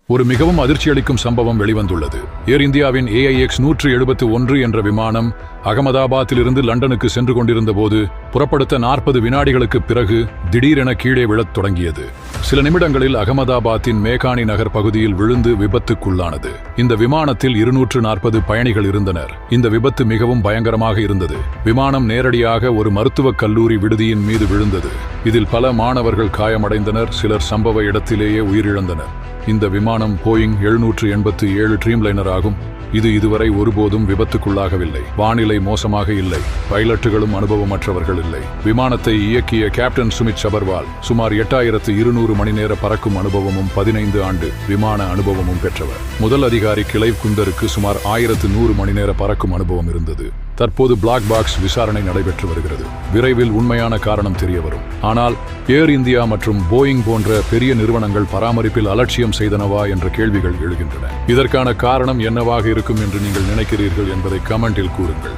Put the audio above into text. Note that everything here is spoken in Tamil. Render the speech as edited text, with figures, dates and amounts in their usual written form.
ஒரு மிகவும் அதிர்ச்சியளிக்கும் சம்பவம் வெளிவந்துள்ளது. ஏர் இந்தியாவின் AIX 171 என்ற விமானம் அகமதாபாத்திலிருந்து லண்டனுக்கு சென்று கொண்டிருந்த போது புறப்படுத்த 40 வினாடிகளுக்கு பிறகு திடீரென கீழே விழத் தொடங்கியது. சில நிமிடங்களில் அகமதாபாத்தின் மேகானி நகர் பகுதியில் விழுந்து விபத்துக்குள்ளானது. இந்த விமானத்தில் 240 பயணிகள் இருந்தனர். இந்த விபத்து மிகவும் பயங்கரமாக இருந்தது. விமானம் நேரடியாக ஒரு மருத்துவக் கல்லூரி விடுதியின் மீது விழுந்தது. இதில் பல மாணவர்கள் காயமடைந்தனர். சிலர் சம்பவ இடத்திலேயே உயிரிழந்தனர். இந்த விமானம் போயிங் 787 ட்ரீம்லைனர் ஆகும். இது இதுவரை ஒருபோதும் விபத்துக்குள்ளாகவில்லை. வானிலை மோசமாக இல்லை. பைலட்டுகளும் அனுபவமற்றவர்கள் இல்லை. விமானத்தை இயக்கிய கேப்டன் சுமித் சபர்வால் சுமார் 8200 மணி நேர பறக்கும் அனுபவமும் 15 ஆண்டு விமான அனுபவமும் பெற்றவர். முதல் அதிகாரி கிளைவ் குந்தருக்கு சுமார் 1100 மணி நேர பறக்கும் அனுபவம் இருந்தது. தற்போது பிளாக் பாக்ஸ் விசாரணை நடைபெற்று வருகிறது. விரைவில் உண்மையான காரணம் தெரிய வரும். ஆனால் ஏர் இந்தியா மற்றும் போயிங் போன்ற பெரிய நிறுவனங்கள் பராமரிப்பில் அலட்சியம் செய்தனவா என்ற கேள்விகள் எழுகின்றன. இதற்கான காரணம் என்னவாக இருக்கும் என்று நீங்கள் நினைக்கிறீர்கள் என்பதை கமெண்டில் கூறுங்கள்.